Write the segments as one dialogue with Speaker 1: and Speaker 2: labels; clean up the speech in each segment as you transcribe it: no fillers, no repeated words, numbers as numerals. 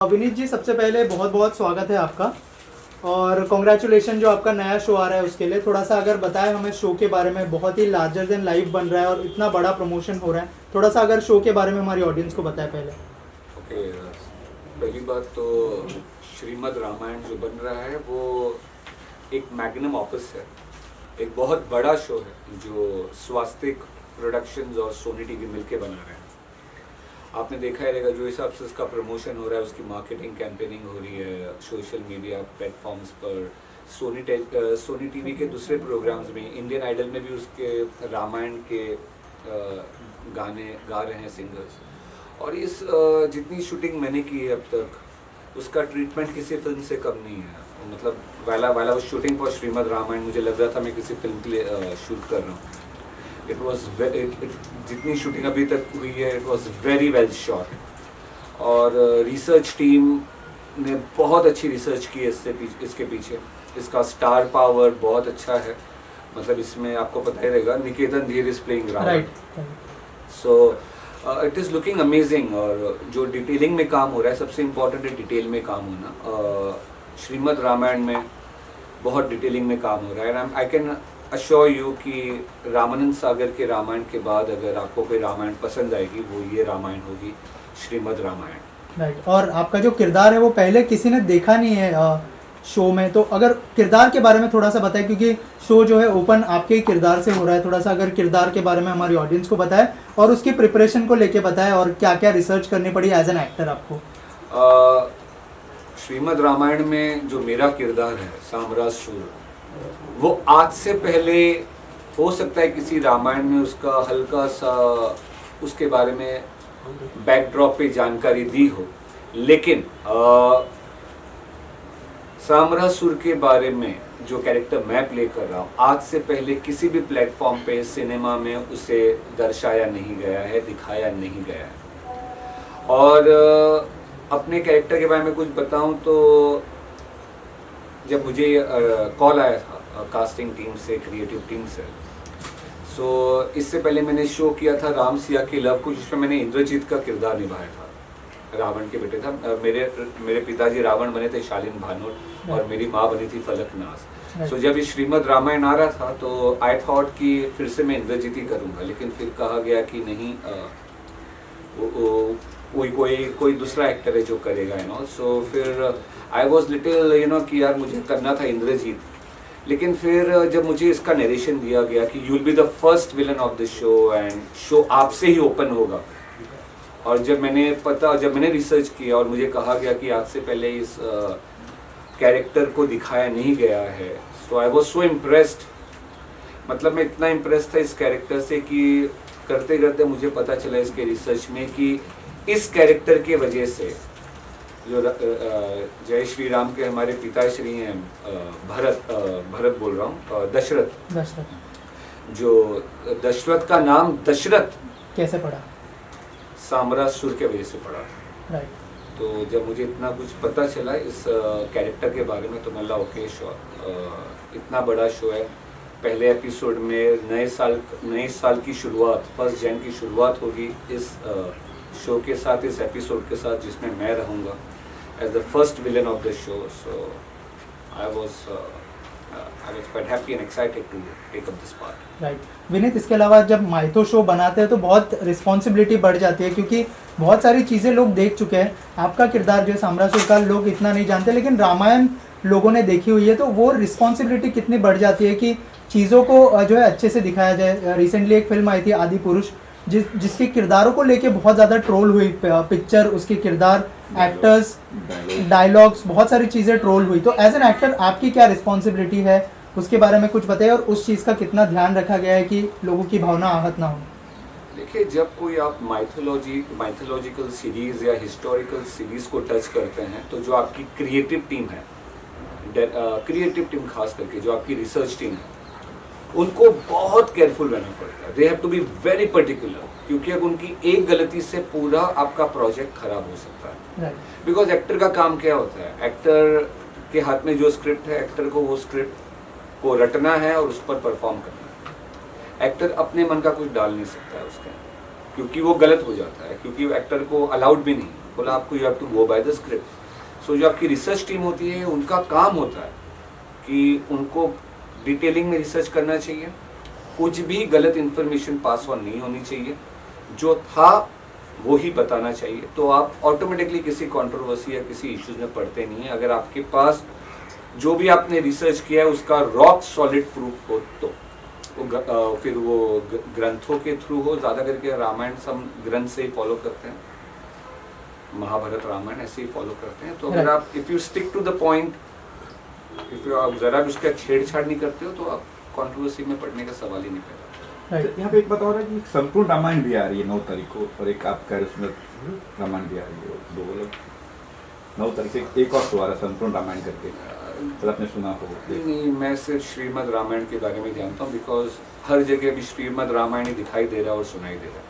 Speaker 1: विनीत जी, सबसे पहले बहुत बहुत स्वागत है आपका और कॉन्ग्रेचुलेशन जो आपका नया शो आ रहा है उसके लिए। थोड़ा सा अगर बताएं हमें शो के बारे में। बहुत ही लार्जर देन लाइफ बन रहा है और इतना बड़ा प्रमोशन हो रहा है। थोड़ा सा अगर शो के बारे में हमारी ऑडियंस को बताएं पहले।
Speaker 2: ओके, पहली बात तो श्रीमद् रामायण जो बन रहा है वो एक मैग्नम ऑपस है, एक बहुत बड़ा शो है जो स्वास्तिक प्रोडक्शंस और सोनी टीवी मिलके बना रहे हैं। आपने देखा ही रहेगा जो हिसाब से उसका प्रमोशन हो रहा है, उसकी मार्केटिंग कैंपेनिंग हो रही है सोशल मीडिया प्लेटफॉर्म्स पर। सोनी टीवी के दूसरे प्रोग्राम्स में, इंडियन आइडल में भी उसके रामायण के गाने गा रहे हैं सिंगर्स। और इस जितनी शूटिंग मैंने की है अब तक उसका ट्रीटमेंट किसी फिल्म से कम नहीं है। मतलब वाला वाला शूटिंग फॉर श्रीमद् रामायण मुझे लग रहा था मैं किसी फिल्म के लिए शूट कर रहा हूँ। जितनी शूटिंग अभी तक हुई है it was very well shot. और रिसर्च टीम ने बहुत अच्छी रिसर्च की है इसके पीछे। इसका स्टार पावर बहुत अच्छा है। मतलब इसमें आपको पता ही रहेगा Niketan Dheer is playing Ravan, so it is looking amazing. और जो डिटेलिंग में काम हो रहा है, सबसे इम्पोर्टेंट है डिटेल में काम होना। श्रीमद् रामायण में बहुत डिटेलिंग में काम हो रहा है। And I can assure you कि रामानंद सागर के रामायण के बाद अगर आपको कोई रामायण पसंद आएगी वो ये रामायण होगी, श्रीमद् रामायण।
Speaker 1: राइट। और आपका जो किरदार है वो पहले किसी ने देखा नहीं है शो में, तो अगर किरदार के बारे में थोड़ा सा बताएं, क्योंकि शो जो है ओपन आपके ही किरदार से हो रहा है। थोड़ा सा अगर किरदार के बारे में हमारी ऑडियंस को बताएं और उसकी प्रिपरेशन को लेके बताएं और क्या क्या रिसर्च करनी पड़ी एज एन एक्टर आपको।
Speaker 2: श्रीमद् रामायण में जो मेरा किरदार है साम्रासुर, वो आज से पहले हो सकता है किसी रामायण में उसका हल्का सा उसके बारे में बैकड्रॉप पे जानकारी दी हो, लेकिन साम्रासुर के बारे में जो कैरेक्टर मैं प्ले कर रहा हूँ आज से पहले किसी भी प्लेटफॉर्म पे सिनेमा में उसे दर्शाया नहीं गया है, दिखाया नहीं गया है। और अपने कैरेक्टर के बारे में कुछ बताऊं तो जब मुझे कॉल आया था कास्टिंग टीम से, क्रिएटिव टीम से, सो इससे पहले मैंने शो किया था राम सिया की लव कुश, जिसमें मैंने इंद्रजीत का किरदार निभाया था, रावण के बेटे था। मेरे पिताजी रावण बने थे शालीन भानोट और मेरी माँ बनी थी फलकनाज। सो जब ये श्रीमद् रामायण आ रहा था तो आई थॉट कि फिर से मैं इंद्रजीत ही करूँगा, लेकिन फिर कहा गया कि नहीं, कोई दूसरा एक्टर है जो करेगा, यू नो। सो फिर आई वॉज लिटिल कि यार मुझे करना था इंद्रजीत। लेकिन फिर जब मुझे इसका नरेशन दिया गया कि you will be the first villain of the show and show आपसे ही ओपन होगा, और जब मैंने रिसर्च किया और मुझे कहा गया कि आज से पहले इस कैरेक्टर को दिखाया नहीं गया है, सो आई वॉज सो इम्प्रेस्ड। मतलब मैं इतना इम्प्रेस था इस कैरेक्टर से कि करते करते मुझे पता चला इसके रिसर्च में कि इस कैरेक्टर के वजह से जो जय श्री राम के हमारे पिताश्री हैं, भरत बोल रहा हूँ, दशरथ, जो दशरथ का नाम दशरथ कैसे पड़ा? साम्रासुर के वजह से पड़ा। राइट। तो जब मुझे इतना कुछ पता चला इस कैरेक्टर के बारे में तो मैं ला ओके शो, इतना बड़ा शो है। पहले एपिसोड में नए साल की शुरुआत, 1 जनवरी की शुरुआत होगी इस शो के साथ, इस एपिसोड के साथ, जिसमें मैं रहूँगा as the first villain of the show. So I was quite happy and excited to take up this part.
Speaker 1: Right. Vineet, इसके अलावा जब माइथो शो बनाते हैं तो बहुत रिस्पॉन्सिबिलिटी बढ़ जाती है, क्योंकि बहुत सारी चीज़ें लोग देख चुके हैं। आपका किरदार जो है साम्रासुर का लोग इतना नहीं जानते, लेकिन रामायण लोगों ने देखी हुई है, तो वो रिस्पॉन्सिबिलिटी कितनी बढ़ जाती है कि चीज़ों को जो है अच्छे से दिखाया जाए। रिसेंटली एक फिल्म आई थी आदि पुरुष, जिसके किरदारों को लेके बहुत ज़्यादा ट्रोल हुई। पिक्चर, उसके किरदार, एक्टर्स, डायलॉग्स, बहुत सारी चीज़ें ट्रोल हुई। तो एज एन एक्टर आपकी क्या रिस्पॉन्सिबिलिटी है, उसके बारे में कुछ बताइए, और उस चीज़ का कितना ध्यान रखा गया है कि लोगों की भावना आहत ना हो।
Speaker 2: देखिए, जब कोई आप माइथोलॉजिकल सीरीज़ या हिस्टोरिकल सीरीज़ को टच करते हैं तो जो आपकी क्रिएटिव टीम है, क्रिएटिव टीम खास करके जो आपकी रिसर्च टीम है, उनको बहुत केयरफुल रहना पड़ता है। They have to be very particular, क्योंकि अब उनकी एक गलती से पूरा आपका प्रोजेक्ट खराब हो सकता है। बिकॉज एक्टर का काम क्या होता है, एक्टर के हाथ में जो स्क्रिप्ट है, एक्टर को वो स्क्रिप्ट को रटना है और उस पर परफॉर्म करना है। एक्टर अपने मन का कुछ डाल नहीं सकता है उसके, क्योंकि वो गलत हो जाता है, क्योंकि एक्टर को अलाउड भी नहीं। बोला आपको you have to go by the script. So जो आपकी रिसर्च टीम होती है उनका काम होता है कि उनको डिटेलिंग में रिसर्च करना चाहिए, कुछ भी गलत इन्फॉर्मेशन पास ऑन नहीं होनी चाहिए, जो था वो ही बताना चाहिए। तो आप ऑटोमेटिकली किसी कंट्रोवर्सी या किसी इश्यूज में पड़ते नहीं है अगर आपके पास जो भी आपने रिसर्च किया है उसका रॉक सॉलिड प्रूफ हो। तो वो फिर वो ग्रंथों के थ्रू हो, ज़्यादा करके रामायण सब ग्रंथ से ही फॉलो करते हैं, महाभारत रामायण ऐसे ही फॉलो करते हैं। तो अगर आप if you stick to the point, if you आप ज़रा भी उसका छेड़छाड़ नहीं करते हो तो आप कंट्रोवर्सी में पड़ने का सवाल ही नहीं पैदा।
Speaker 3: यहाँ पे एक बात और है कि संपूर्ण रामायण भी आ रही है 9 तारीख को, और एक आपका उसमें रामायण भी आ रही है, दो अलग 9 तारीख से एक और शो आ रहा है संपूर्ण रामायण करके, तो आपने सुना हो?
Speaker 2: नहीं, मैं सिर्फ श्रीमद् रामायण के बारे में जानता हूँ, बिकॉज हर जगह अभी श्रीमद् रामायण ही दिखाई दे रहा है और सुनाई दे रहा है।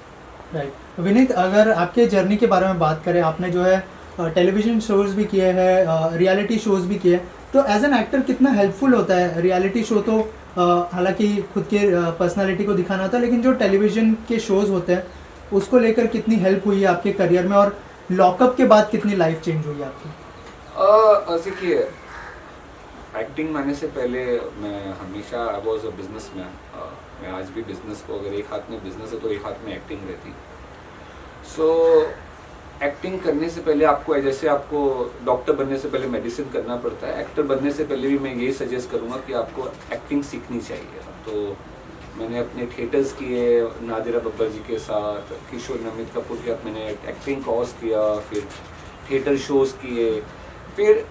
Speaker 1: राइट विनीत, अगर आपके जर्नी के बारे में बात करें, आपने जो है टेलीविजन शोज भी किए हैं, रियलिटी शोज भी किए, तो एज एन एक्टर कितना हेल्पफुल होता है रियलिटी शो? तो हालांकि खुद के पर्सनालिटी को दिखाना होता है, लेकिन जो टेलीविजन के शोज होते हैं उसको लेकर कितनी हेल्प हुई है आपके करियर में, और लॉकअप के बाद कितनी लाइफ चेंज हुई है आपकी?
Speaker 2: देखिए, एक्टिंग आने से पहले मैं हमेशा I was a business man. मैं आज भी बिजनेस को, अगर एक हाथ में बिजनेस है तो एक हाथ में एक्टिंग रहती। सो एक्टिंग करने से पहले आपको, जैसे आपको डॉक्टर बनने से पहले मेडिसिन करना पड़ता है, एक्टर बनने से पहले भी मैं ये सजेस्ट करूँगा कि आपको एक्टिंग सीखनी चाहिए। तो मैंने अपने थिएटर्स किए नादिरा बब्बर जी के साथ, किशोर नमित कपूर के साथ मैंने एक्टिंग कोर्स किया, फिर थिएटर शोज़ किए, फिर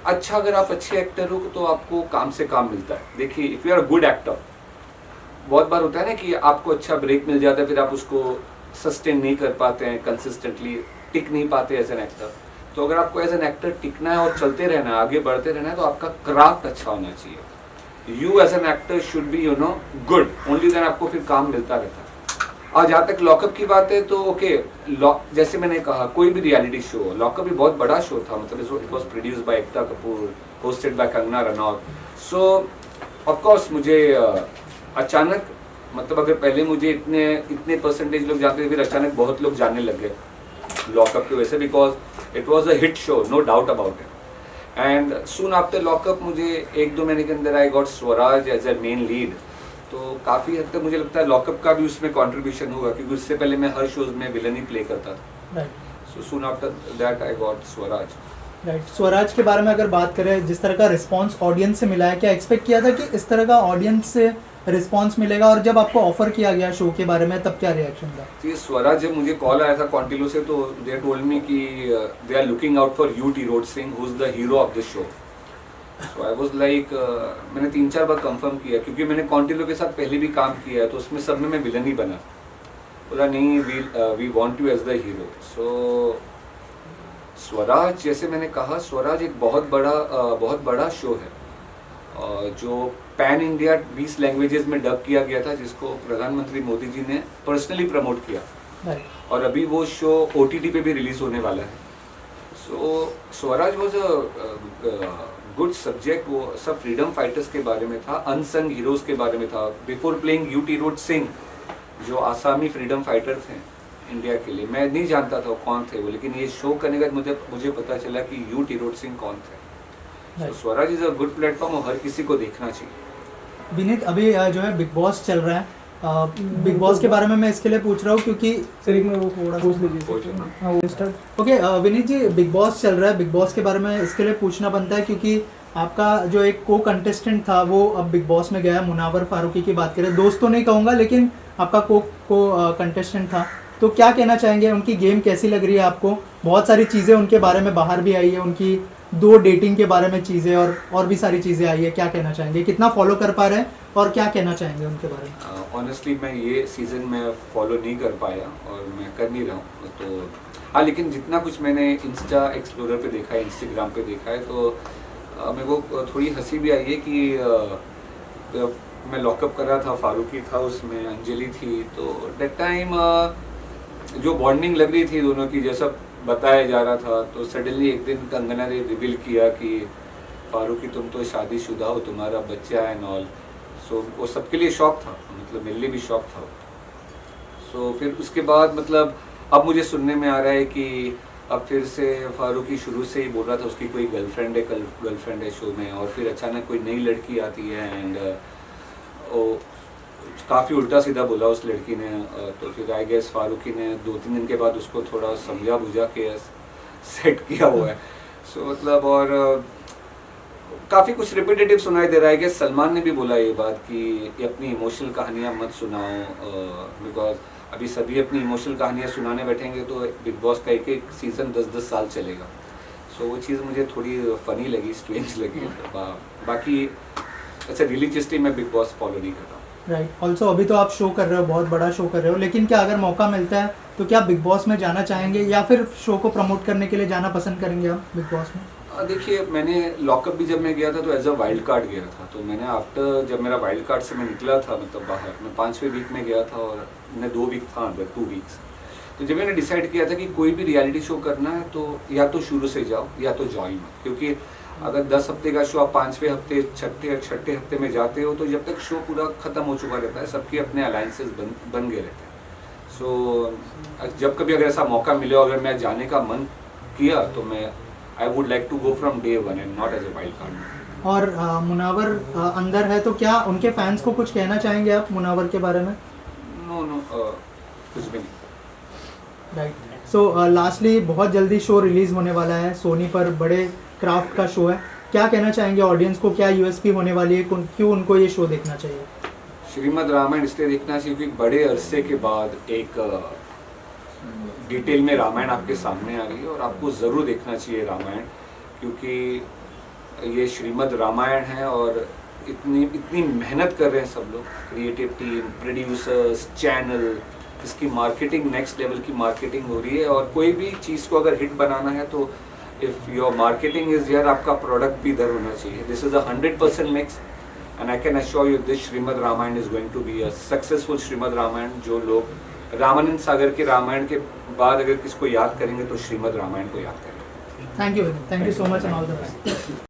Speaker 2: अच्छा, अगर आप अच्छे एक्टर हो तो आपको काम से काम मिलता है। देखिए, if you are a good actor, बहुत बार होता है ना कि आपको अच्छा ब्रेक मिल जाता है, फिर आप उसको सस्टेन नहीं कर पाते हैं, कंसिस्टेंटली टिक नहीं पाते एज एन एक्टर। तो अगर आपको एज एन एक्टर टिकना है और चलते रहना है, आगे बढ़ते रहना है, तो आपका क्राफ्ट अच्छा होना चाहिए। You as an actor should be good, only then आपको फिर काम मिलता रहता है। और जहाँ तक लॉकअप की बात है तो ओके, जैसे मैंने कहा, कोई भी रियलिटी शो, लॉकअप भी बहुत बड़ा शो था, मतलब it was produced by Ekta Kapoor, hosted by Kangana Ranaut. So of course मुझे अचानक, मतलब अगर पहले मुझे इतने परसेंटेज लोग जानते थे, फिर अचानक बहुत लोग जानने लग गए लॉकअप की वजह से, because it was a hit show, no doubt about it. And soon after lockup मुझे 1-2 महीने के अंदर I got Swaraj as a main lead. तो काफ़ी हद तक मुझे लगता है लॉकअप का भी उसमें कंट्रीब्यूशन हुआ, क्योंकि उससे पहले मैं हर शोज में विलन ही प्ले करता था। So soon after that I got Swaraj.
Speaker 1: Right, Swaraj के बारे में अगर बात करें, जिस तरह का रिस्पांस ऑडियंस से मिला है, क्या एक्सपेक्ट किया था कि इस तरह का ऑडियंस से रिस्पांस मिलेगा? और जब आपको ऑफर किया गया शो के बारे में, तब क्या रिएक्शन था?
Speaker 2: जी, स्वराज, जब मुझे कॉल आया था कॉन्टिलो से, तो दे टोल्ड मी कि they are looking out for you, Tirot Singh, who is the hero of the show. So I was like, मैंने 3-4 बार कंफर्म किया, क्योंकि मैंने कॉन्टिलो के साथ पहले भी काम किया है, तो उसमें सब में मैं विलन ही बना। बोला नहीं, we want you as the hero. So Swaraj, जैसे मैंने कहा, स्वराज एक बहुत बड़ा शो है, जो पैन इंडिया 20 लैंग्वेजेस में डब किया गया था, जिसको प्रधानमंत्री मोदी जी ने पर्सनली प्रमोट किया, और अभी वो शो OTT पे भी रिलीज होने वाला है। So Swaraj was a good subject. वो सब फ्रीडम फाइटर्स के बारे में था, अनसंग हीरोज के बारे में था। Before playing you, Tirot Singh, जो आसामी फ्रीडम फाइटर थे इंडिया के लिए, मैं नहीं जानता था कौन थे वो, लेकिन ये शो करने के बाद मुझे पता चला कि यू, टिरोट सिंह कौन थे। So, Swaraj is a good platform और हर किसी को देखना चाहिए।
Speaker 1: विनीत, अभी जो है बिग बॉस चल रहा है, बिग बॉस के बारे में मैं इसके लिए पूछ रहा हूँ क्योंकि
Speaker 4: सर एक में वो थोड़ा पूछ लीजिए। हाँ, वो स्टार्ट।
Speaker 1: ओके विनीत जी, बिग बॉस चल रहा है, बिग बॉस के बारे में इसके लिए पूछना बनता है क्योंकि आपका जो एक को कंटेस्टेंट था वो अब बिग बॉस में गया है। मुनावर फारूकी की बात करें, दोस्त तो नहीं कहूँगा, लेकिन आपका को कंटेस्टेंट था, तो क्या कहना चाहेंगे? उनकी गेम कैसी लग रही है आपको? बहुत सारी चीज़ें उनके बारे में बाहर भी आई है, उनकी 2 डेटिंग के बारे में चीज़ें और भी सारी चीज़ें आई है। क्या कहना चाहेंगे? कितना फॉलो कर पा रहे हैं और क्या कहना चाहेंगे उनके बारे में?
Speaker 2: ऑनेस्टली मैं ये सीज़न में फॉलो नहीं कर पाया और मैं कर नहीं रहा हूँ, तो हाँ, लेकिन जितना कुछ मैंने इंस्टा एक्सप्लोरर पे देखा है, इंस्टाग्राम पे देखा है, तो मेरे को थोड़ी हंसी भी आई है कि मैं लॉकअप कर रहा था, फारूकी था उसमें, अंजलि थी, तो डेट टाइम जो बॉन्डिंग लग रही थी दोनों की, जैसा बताया जा रहा था, तो सडनली एक दिन कंगना ने रिवील किया कि फारूकी तुम तो शादीशुदा हो, तुम्हारा बच्चा है एंड ऑल। सो वो सबके लिए शॉक था, मतलब मेरे लिए भी शॉक था। सो फिर उसके बाद मतलब अब मुझे सुनने में आ रहा है कि अब फिर से फारूकी शुरू से ही बोल रहा था उसकी कोई गर्लफ्रेंड है शो में, और फिर अचानक कोई नई लड़की आती है एंड काफ़ी उल्टा सीधा बोला उस लड़की ने। तो फिर आई गेस फारूकी ने 2-3 दिन के बाद उसको थोड़ा समझा बुझा के सेट किया हुआ है। सो मतलब और काफ़ी कुछ रिपीटेटिव सुनाई दे रहा है कि सलमान ने भी बोला ये बात कि ये अपनी इमोशनल कहानियाँ मत सुनाओ, बिकॉज अभी सभी अपनी इमोशनल कहानियाँ सुनाने बैठेंगे तो बिग बॉस का एक सीज़न 10-10 साल चलेगा। सो वो चीज़ मुझे थोड़ी फ़नी लगी, स्ट्रेंज लगी। बाकी अच्छा रिलीजियसली मैं बिग बॉस फॉलो नहीं कर रहा हूँ।
Speaker 1: राइट। ऑल्सो अभी तो आप शो कर रहे हो, बहुत बड़ा शो कर रहे हो, लेकिन क्या अगर मौका मिलता है तो क्या बिग बॉस में जाना चाहेंगे या फिर शो को प्रमोट करने के लिए जाना पसंद करेंगे आप बिग बॉस में?
Speaker 2: देखिए मैंने लॉकअप भी जब मैं गया था तो एज अ वाइल्ड कार्ड गया था। तो मैंने आफ्टर जब मेरा वाइल्ड कार्ड से मैं निकला था मतलब बाहर, मैं 5वें वीक में गया था और मैं 2 वीक था अंदर, 2 वीक्स। तो जब मैंने डिसाइड किया था कि कोई भी रियलिटी शो करना है तो या तो शुरू से जाओ या तो ज्वाइन मत, क्योंकि अगर 10 हफ्ते का शो आप 5वें हफ्ते छठे हफ्ते में जाते हो तो जब तक शो पूरा ख़त्म हो चुका रहता है सबके अपने अलायंसेस बन गए रहते हैं। सो जब कभी अगर ऐसा मौका मिले और अगर मैं जाने का मन किया तो मैं I would like to go from day one and not as a wild card.
Speaker 1: और मुनावर अंदर है तो क्या उनके फैंस को कुछ कहना चाहेंगे आप मुनावर के बारे में?
Speaker 2: नो कुछ भी नहीं।
Speaker 1: राइट। सो लास्टली बहुत जल्दी शो रिलीज़ होने वाला है सोनी पर, बड़े क्राफ्ट का शो है, क्या कहना चाहेंगे ऑडियंस को? क्या यूएसपी होने वाली है, क्यों उनको ये शो देखना चाहिए?
Speaker 2: श्रीमद् रामायण इसलिए देखना चाहिए क्योंकि बड़े अरसे के बाद एक डिटेल में रामायण आपके सामने आ रही है और आपको ज़रूर देखना चाहिए रामायण, क्योंकि ये श्रीमद् रामायण है और इतनी मेहनत कर रहे हैं सब लोग, क्रिएटिव टीम, प्रोड्यूसर्स, चैनल, इसकी मार्केटिंग नेक्स्ट लेवल की मार्केटिंग हो रही है। और कोई भी चीज़ को अगर हिट बनाना है तो if your marketing is here, आपका प्रोडक्ट भी इधर होना चाहिए। This is 100% mix and I can assure you this Shrimad Ramayan is going to be a successful Shrimad Ramayan. जो लोग रामानंद सागर के रामायण के बाद अगर किसको याद करेंगे तो श्रीमद् रामायण को याद करेंगे।
Speaker 1: Thank you so much and all the best.